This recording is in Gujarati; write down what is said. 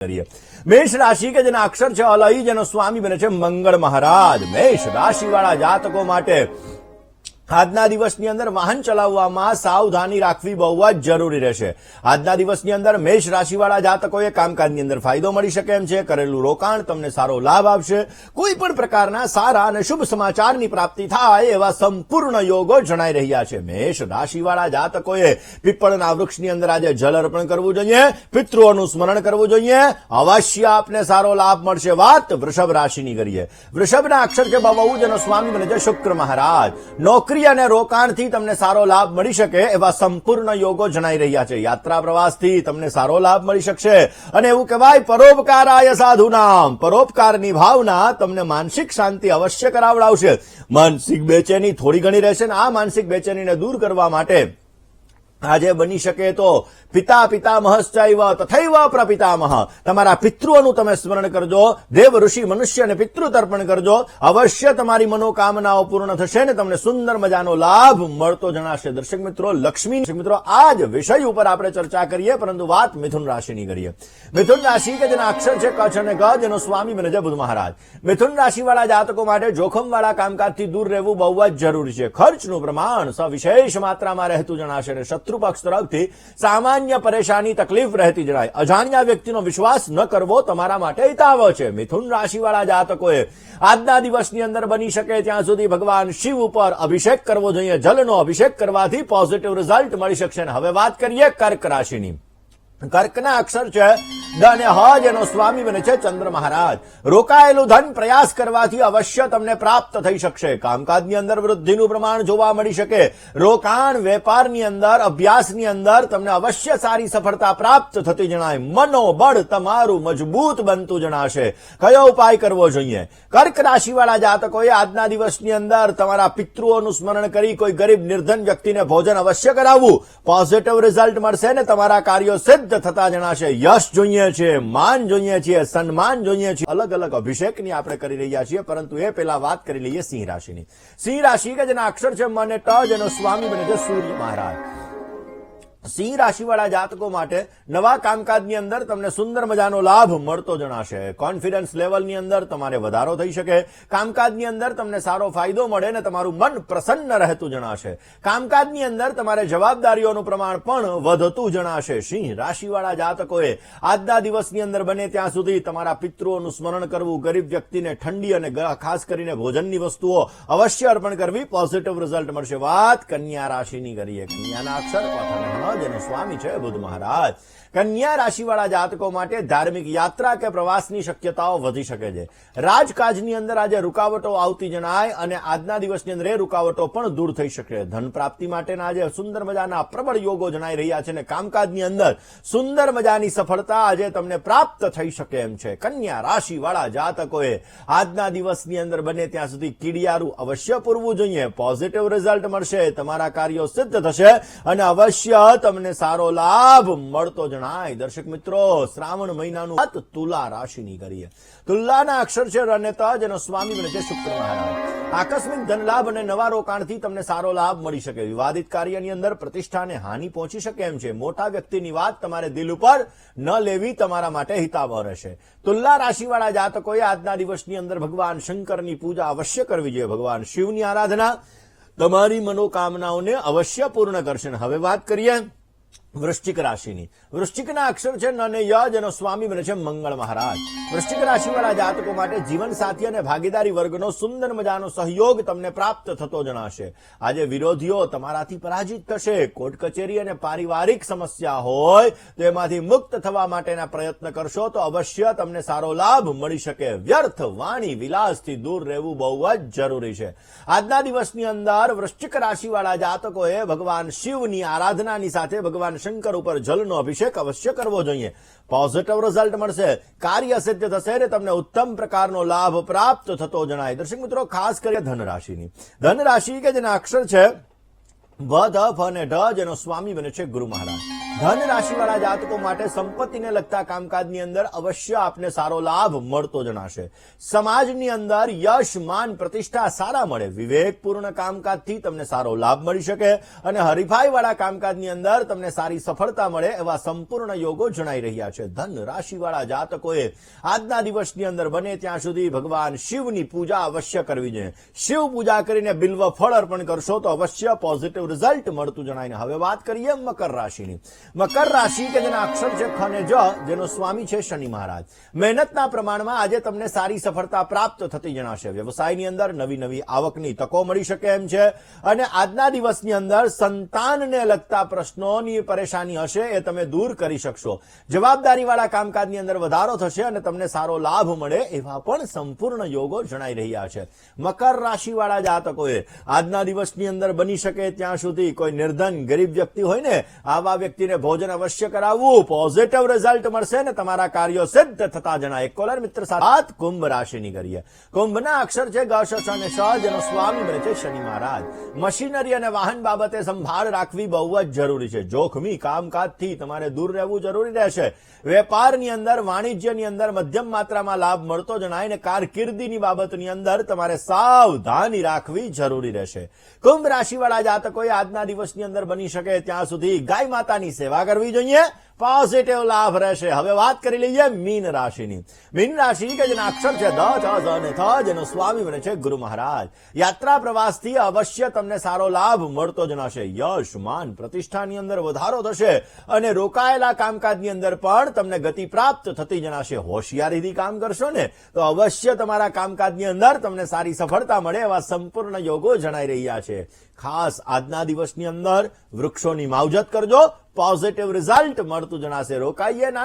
કરીએ। મેષ રાશિ કે જેના અક્ષર છે અલઈ, જેનો સ્વામી બને છે મંગળ મહારાજ। મેષ રાશિવાળા જાતકો માટે આજના દિવસની અંદર વાહન ચલાવવામાં સાવધાની રાખવી બહુ જ જરૂરી રહેશે। આજના દિવસની અંદર મેષ રાશિવાળા જાતકોએ કામકાજની અંદર ફાયદો મળી શકે એમ છે। કરેલું રોકાણ તમને સારો લાભ આપશે। કોઈ પણ પ્રકારના સારા અને શુભ સમાચારની પ્રાપ્તિ થાય એવા સંપૂર્ણ યોગો જણાઈ રહ્યા છે। મેષ રાશિવાળા જાતકોએ પીપળના વૃક્ષની અંદર આજે જલ અર્પણ કરવું જોઈએ, પિતૃઓનું સ્મરણ કરવું જોઈએ, અવશ્ય આપને સારો લાભ મળશે। વાત વૃષભ રાશિની કરીએ। વૃષભના અક્ષર છે બહુ, જેનો સ્વામી બને છે શુક્ર મહારાજ। નોકરી અને રોકાણથી તમને સારો લાભ મળી શકે એવા સંપૂર્ણ યોગો જણાઈ રહ્યા છે। યાત્રા પ્રવાસથી તમને સારો લાભ મળી શકશે અને એવું કહેવાય પરોપકારાય સાધુનામ, પરોપકારની ભાવના તમને માનસિક શાંતિ અવશ્ય કરાવડાવશે। માનસિક બેચેની થોડી ઘણી રહેશે ને આ માનસિક બેચેનીને દૂર કરવા માટે આજે બની શકે તો પિતા પિતામહશ્ચૈવ તથૈવ પ્રપિતામહ, તમારા પિતૃઓનું તમે સ્મરણ કરજો, દેવ ઋષિ મનુષ્ય અને પિતૃ તર્પણ કરજો, અવશ્ય તમારી મનોકામનાઓ પૂર્ણ થશે ને તમને સુંદર મજાનો લાભ મળતો જણાશે। દર્શક મિત્રો, લક્ષ્મી મિત્રો આ જ વિષય ઉપર આપણે ચર્ચા કરીએ, પરંતુ વાત મિથુન રાશિની કરીએ। મિથુન રાશિ કે જેના અક્ષર છે કચ્છ અને ગ, જેનો સ્વામી બને છે બુધ મહારાજ। મિથુન રાશિવાળા જાતકો માટે જોખમવાળા કામકાજથી દૂર રહેવું બહુ જ જરૂરી છે। ખર્ચનું પ્રમાણ સવિશેષ માત્રામાં રહેતું જણાશે અને શત્રુ પક્ષ તરફથી સામાન્ય પરેશાની તકલીફ રહેતી જણાય। અજાણ્યા વ્યક્તિનો વિશ્વાસ ન કરવો તમારા માટે હિતાવહ છે। મિથુન રાશિવાળા જાતકોએ આજના દિવસની અંદર બની શકે ત્યાં સુધી ભગવાન શિવ ઉપર અભિષેક કરવો જોઈએ। જલનો અભિષેક કરવાથી પોઝિટિવ રિઝલ્ટ મળી શકશે। હવે વાત કરીએ કર્ક રાશિની। કર્કના અક્ષર છે ડ અને હ, જેનો સ્વામી બને છે ચંદ્ર મહારાજ। રોકાયેલું ધન પ્રયાસ કરવાથી અવશ્ય તમને પ્રાપ્ત થઈ શકશે। કામકાજની અંદર વૃદ્ધિનું પ્રમાણ જોવા મળી શકે। રોકાણ, વેપારની અંદર, અભ્યાસની અંદર તમને અવશ્ય સારી સફળતા પ્રાપ્ત થતી જણાય। મનોબળ તમારું મજબૂત બનતું જણાશે। કયો ઉપાય કરવો જોઈએ? કર્ક રાશિવાળા જાતકોએ આજના દિવસની અંદર તમારા પિતૃઓનું સ્મરણ કરી કોઈ ગરીબ નિર્ધન વ્યક્તિને ભોજન અવશ્ય કરાવવું। પોઝિટિવ રિઝલ્ટ મળશે ને તમારા કાર્યો સિદ્ધ થતા જણાશે। યશ જોઈએ છે, માન જોઈએ છે, સન્માન જોઈએ છે। અલગ અલગ અભિષેકની આપણે કરી રહ્યા છીએ, પરંતુ એ પહેલા વાત કરી લઈએ સિંહ રાશિની। સિંહ રાશિ કે જેના અક્ષર છે મ અને ટ, જેનો સ્વામી બને છે સૂર્ય મહારાજ। સિંહ રાશિવાળા જાતકો માટે નવા કામકાજની અંદર તમને સુંદર મજાનો લાભ મળતો જણાશે। કોન્ફિડન્સ લેવલની અંદર તમારે વધારો થઈ શકે। કામકાજની અંદર તમને સારો ફાયદો મળે ને તમારું મન પ્રસન્ન રહેતું જણાશે। કામકાજની અંદર તમારે જવાબદારીઓનું પ્રમાણ પણ વધતું જણાશે। સિંહ રાશિવાળા જાતકોએ આજના દિવસની અંદર બને ત્યાં સુધી તમારા પિતૃઓનું સ્મરણ કરવું, ગરીબ વ્યક્તિને ઠંડી અને ખાસ કરીને ભોજનની વસ્તુઓ અવશ્ય અર્પણ કરવી, પોઝિટિવ રિઝલ્ટ મળશે। વાત કન્યા રાશિની કરીએ। કન્યાના અક્ષર પથ, જેનો સ્વામી છે બુધ મહારાજ। કન્યા રાશિવાળા જાતકો માટે ધાર્મિક યાત્રા કે પ્રવાસની શક્યતાઓ વધી શકે છે। રાજકાજની અંદર આજે રૂકાવટો આવતી જણાય અને આજના દિવસની અંદર એ રૂકાવટો પણ દૂર થઈ શકે। ધન પ્રાપ્તિ માટેના આજે સુંદર મજાના પ્રબળ યોગો જણાઈ રહ્યા છે અને કામકાજની અંદર સુંદર મજાની સફળતા આજે તમને પ્રાપ્ત થઈ શકે એમ છે। કન્યા રાશિવાળા જાતકોએ આજના દિવસની અંદર બને ત્યાં સુધી કીડિયારું અવશ્ય પૂરવું જોઈએ। પોઝિટિવ રિઝલ્ટ મળશે, તમારા કાર્યો સિદ્ધ થશે અને અવશ્ય તમને સારો લાભ મળતો જણાય। દર્શક મિત્રો, શ્રાવણ મહિનાનું તુલા રાશિની કરીએ। તુલાના અક્ષર છે ર અને ત, જેનો સ્વામી બને છે શુક્ર મહારાજ। આકસ્મિક ધન લાભ અને નવા રોકાણથી તમને સારો લાભ મળી શકે। વિવાદિત કાર્યની અંદર પ્રતિષ્ઠાને હાનિ પહોંચી શકે એમ છે। મોટા વ્યક્તિની વાત તમારે દિલ ઉપર ન લેવી તમારા માટે હિતાવહ રહેશે। તુલા રાશિવાળા જાતકોએ આજના દિવસની અંદર ભગવાન શંકરની પૂજા અવશ્ય કરવી જોઈએ। ભગવાન શિવની આરાધના તમારી મનોકામનાઓને અવશ્ય પૂર્ણ કરશે। હવે વાત કરીએ વૃશ્ચિક રાશિની। વૃશ્ચિકના અક્ષર છે ન અને ય, જેનો સ્વામી બને છે મંગળ મહારાજ। વૃશ્ચિક રાશિવાળા જાતકો માટે જીવન સાથી અને ભાગીદારી વર્ગનો સુંદર મજાનો સહયોગ તમને પ્રાપ્ત થતો જણાશે। આજે વિરોધીઓ તમારાથી પરાજિત થશે। કોર્ટ કચેરી અને પારિવારિક સમસ્યા હોય તો એમાંથી મુક્ત થવા માટેના પ્રયત્ન કરશો તો અવશ્ય તમને સારો લાભ મળી શકે। વ્યર્થ વાણી વિલાસથી દૂર રહેવું બહુ જ જરૂરી છે। આજના દિવસની અંદર વૃશ્ચિક રાશિવાળા જાતકોએ ભગવાન શિવની આરાધનાની સાથે ભગવાન શંકર ઉપર જલનો અભિષેક અવશ્ય કરવો જોઈએ। પોઝિટિવ રિઝલ્ટ મળશે, કાર્ય સિદ્ધ થશે ને તમને ઉત્તમ પ્રકારનો લાભ પ્રાપ્ત થતો જણાય। દર્શક મિત્રો, ખાસ કરીને ધન રાશિની। ધન રાશિ કે જેના અક્ષર છે ભ, ધ, ફ અને ઢ, જેનો સ્વામી બને છે ગુરુ મહારાજ। ધન રાશિવાળા જાતકો માટે સંપત્તિને લગતા કામકાજની અંદર અવશ્ય આપને સારો લાભ મળતો જણાશે. સમાજની અંદર યશ, માન, પ્રતિષ્ઠા સારા મળે. વિવેકપૂર્ણ કામકાજથી તમને સારો લાભ મળી શકે અને હરીફાઈવાળા કામકાજની અંદર તમને સારી સફળતા મળે એવા સંપૂર્ણ યોગો જણાઈ રહ્યા છે. ધન રાશિવાળા જાતકોએ આજના દિવસની અંદર બને ત્યાં સુધી ભગવાન શિવની પૂજા અવશ્ય કરવી જોઈએ. શિવ પૂજા કરીને બિલ્વ ફળ અર્પણ કરશો તો અવશ્ય પોઝિટિવ રિઝલ્ટ મળતું જણાય. હવે વાત કરીએ મકર રાશિની. મકર રાશિ કે જેના અક્ષર છે ખ અને જ, જેનો સ્વામી છે શનિ મહારાજ. મહેનતના પ્રમાણમાં આજે તમને સારી સફળતા પ્રાપ્ત થતી જણાશે. વ્યવસાયની અંદર નવી નવી આવકની તકો મળી શકે એમ છે અને આજના દિવસની અંદર સંતાનને લગતા પ્રશ્નોની પરેશાની હશે એ તમે દૂર કરી શકશો. જવાબદારીવાળા કામકાજની અંદર વધારો થશે અને તમને સારો લાભ મળે એવા પણ સંપૂર્ણ યોગો જણાઈ રહ્યા છે. મકર રાશિવાળા જાતકોએ આજના દિવસની અંદર બની શકે ત્યાં સુધી કોઈ નિર્ધન ગરીબ વ્યક્તિ હોય ને, આવા વ્યક્તિને ભોજન અવશ્ય કરાવવું. પોઝિટિવ રિઝલ્ટ મળશે ને તમારા કાર્યો સિદ્ધ થતા જણાય. એક કોલર મિત્ર સાથે કુંભ રાશિની કરીએ. કુંભના અક્ષર છે ગ, શ, અને શ, જેનો સ્વામી બને છે શનિ મહારાજ. મશીનરી અને વાહન બાબતે સંભાળ રાખવી બહુ જ જરૂરી છે. જોખમી કામકાજથી તમારે દૂર રહેવું જરૂરી રહેશે. વેપારની અંદર, વાણિજ્યની અંદર મધ્યમ માત્રામાં લાભ મળતો જણાય ને કારકિર્દીની બાબતની અંદર તમારે સાવધાની રાખવી જરૂરી રહેશે. કુંભ રાશિવાળા જાતકોએ આજના દિવસની અંદર બની શકે ત્યાં સુધી ગાય માતાની સેવા કરવી જોઈએ. પોઝિટિવ લાભ રહેશે. હવે વાત કરી લઈએ મીન રાશિની. મીન રાશિ કે જેના અક્ષર છે દ, ચ, ઝ અને થ, જેનો સ્વામી બને છે ગુરુ મહારાજ. યાત્રા પ્રવાસથી અવશ્ય તમને સારો લાભ મળતો જણાશે. યશ, માન, પ્રતિષ્ઠાની અંદર વધારો થશે અને રોકાયેલા કામકાજની અંદર પણ તમને ગતિ પ્રાપ્ત થતી જણાશે. હોશિયારીથી કામ કરશો ને તો અવશ્ય તમારા કામકાજની અંદર તમને સારી સફળતા મળે એવા સંપૂર્ણ યોગો જણાઈ રહ્યા છે. ખાસ આજના દિવસની અંદર વૃક્ષોની માવજત કરજો. પોઝિટિવ રિઝલ્ટ મળતું જણાશે. રોકાઈએ ના